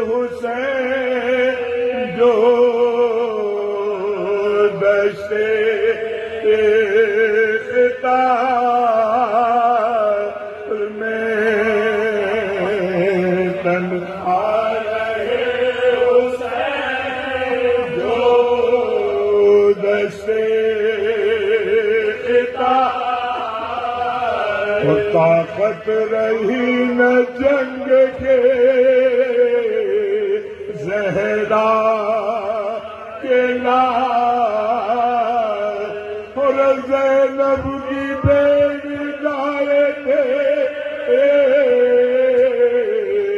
حسین جو دشت اختیار میں تنہا رہے حسین جو دشت اختیار وہ طاقت رہی نہ جنگ کے زہرا کے نار اور زینب کی بیٹی جائے تھے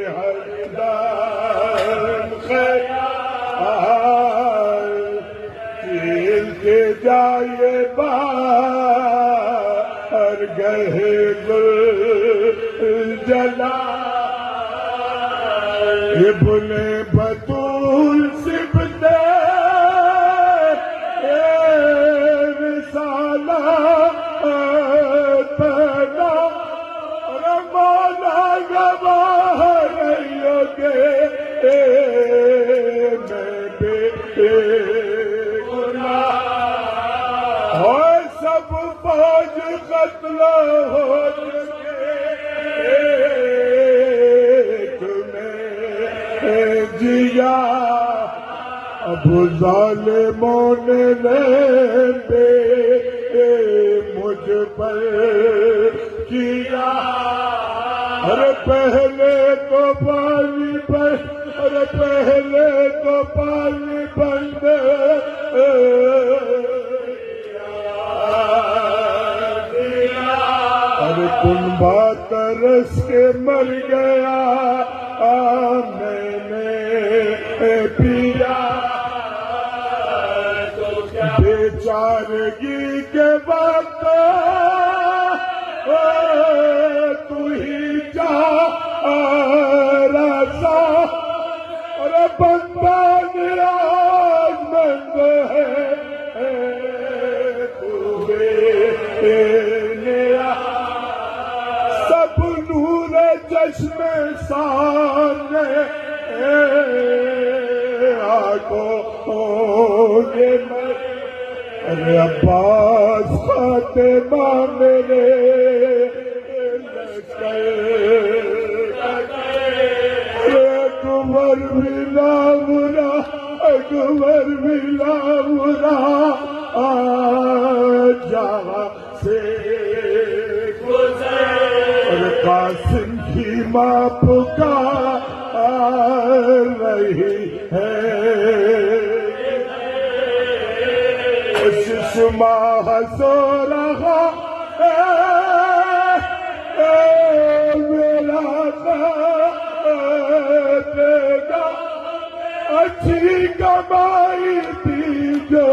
ہر دم خیال کھیل کے جائے باہر گئے گل جلا ابن بطول سبتے رسالت پیدا رمانا گواہ رہیو کے میں بے گناہ اور سب فوج قتل ہو جیا اب ظالموں نے بے مجھ پر کیا ارے پہلے تو پانی پر ارے پہلے تو پانی بند ارے کنبا ترس کے مر گیا میں نے پیا بیچارگی کے وقت تو ہی جا رسا اور بندہ نیاز مند ہے تو بے نیاز سب نور چشم سامنے ارے عباس فاطمہ میرے اکبر بلا برا اکبر بلا برا جہاں سے اور قاسم کی ماں پکار رہی ہے ششما ہنسو رہا میرا بیٹا اچھی کمائی تھی جو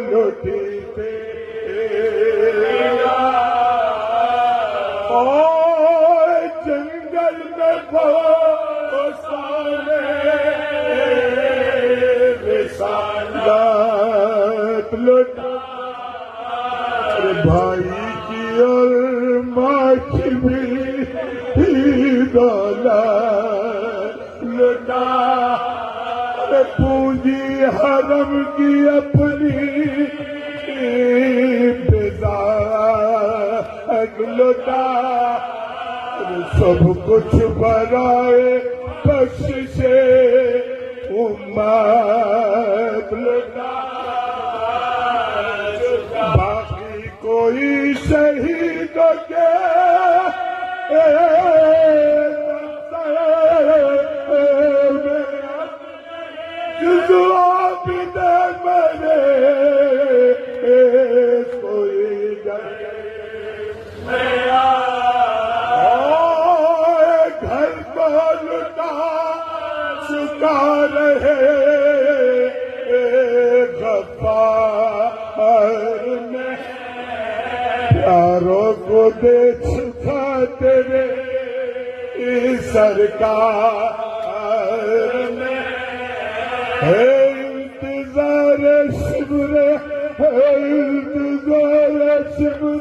لوٹی تیرا اور جنگل میں رسالت لوٹا بھائی کی اور ماں کی بھی دولت لوٹا پونجی حرم کی اپنی بذات لوٹا سب کچھ برائے بخشش امت لوٹا باقی کوئی شہید کے جزوا بھی دے میرے کوئی گھر کو لٹا چکا رہے غفار میں پیاروں کو دے چکا تیرے سرکار میں انتظار شبر انتظار شبر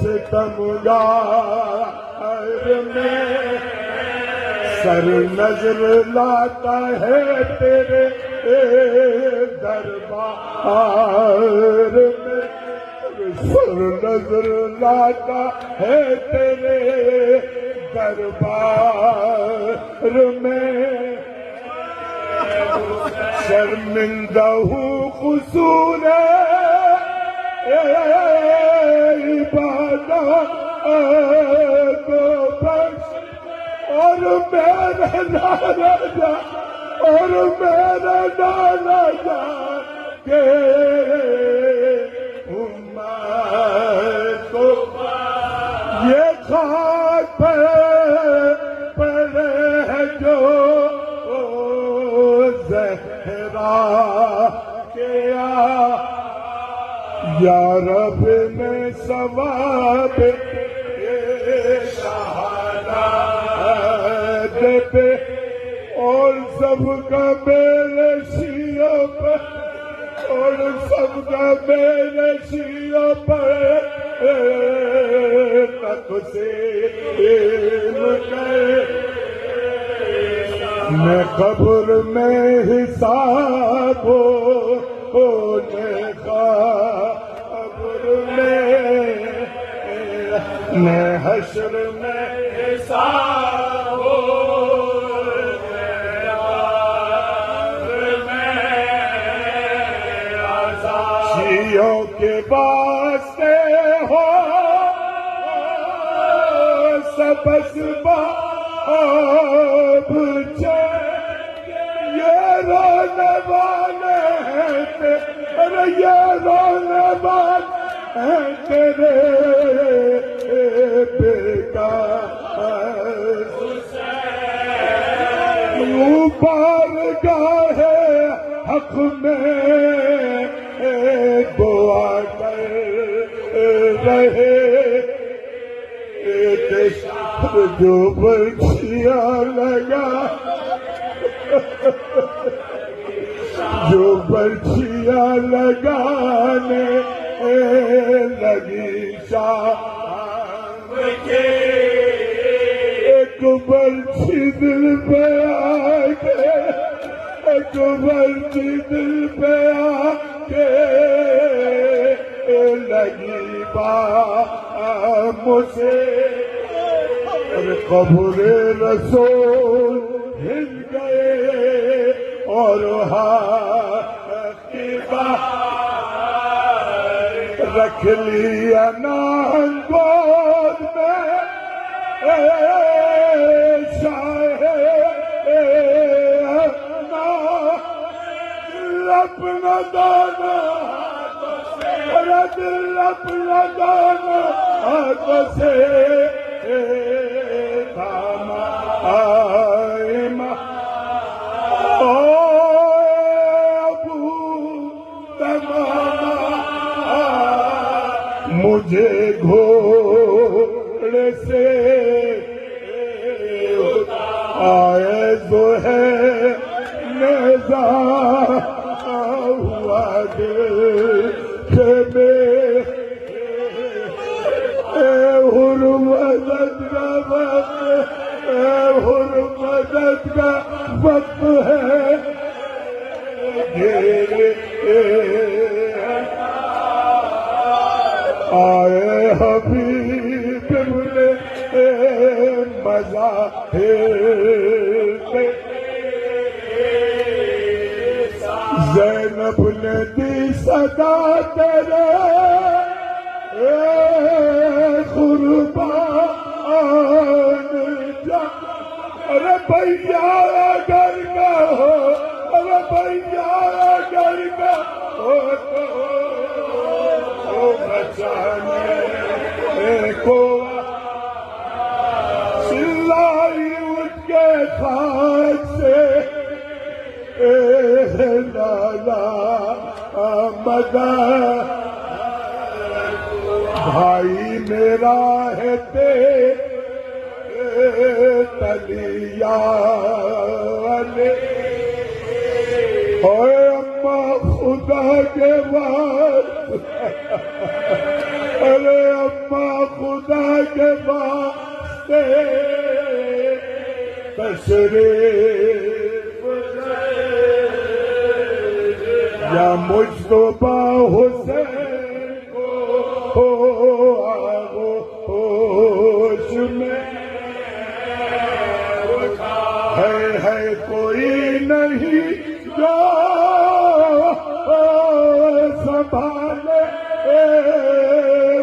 ستمگار سر نظر لاتا ہے تیرے دربار میں، سر نظر لاتا ہے تیرے دربار میں، شرمندہ ہوں قصور عبادت کو بخش، اور میرا نانا جا، اور میرا نانا جا کہ امت کو یہ خاک پڑے ہے جو زہرا کیا، یا رب میں ثواب شہادت پہ، اور سب کا میرے سیوں پر، اور سب کا میرے سیوں پر تقسیم کرے، میں قبر میں حساب ہونے کا، قبر میں حشر میں حساب ہونے کا، شیعوں کے واسطے ہو سب اسباب یہ رونے والے ہیں تیرے، یہ رونے والے ہیں تیرے بیکار حسین، بارگاہ حق میں دعا کر رہے، جو برچیاں لگا، جو برچیاں لگانے لگی شام کے، ایک برچی دل پہ آکے، ایک برچی دل پہ آکے لگی مجھے، اور قبر رسول ہل گئے، اور رکھ لیا نام گود میں شاہ دل اپنا دانا دل اپنا دانا ہاتھوں سے تھاما مجھے گھوڑے سے آئے جو ہے نیزہ ہوا دل کہ حرمت کا وقت، حرمت کا وقت ہے، آئے حبیب ملے مظاہر پہ، زینب نے دی صدا تیرے قربان جا، ارے بھیا اگر کا ہو، ارے بھیا اگر کا ہو تو بچانے کو چلائی اٹھ کے خاک سے لالا مدد، بھائی میرا ہے تلیا والے، اوے اماں خدا کے بعد، ارے اماں خدا کے بعد پہ تشریف یا مجتبی حسین کو آغوش میں ہے کوئی نہیں جو سنبھالے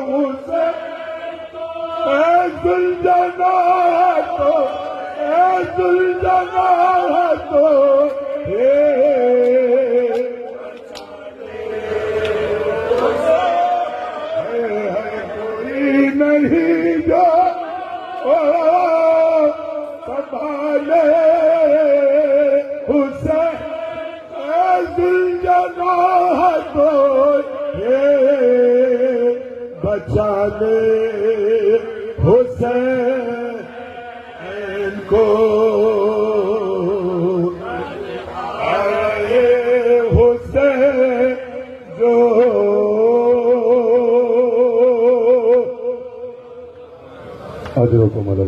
اسے اے ذوالجلال تو اے ذوالجلال تو کوئی نہیں جو سنبھالے اسے اے ذوالجلال تو بچا لے حسین کو آئے حسین جو اجرکم اللہ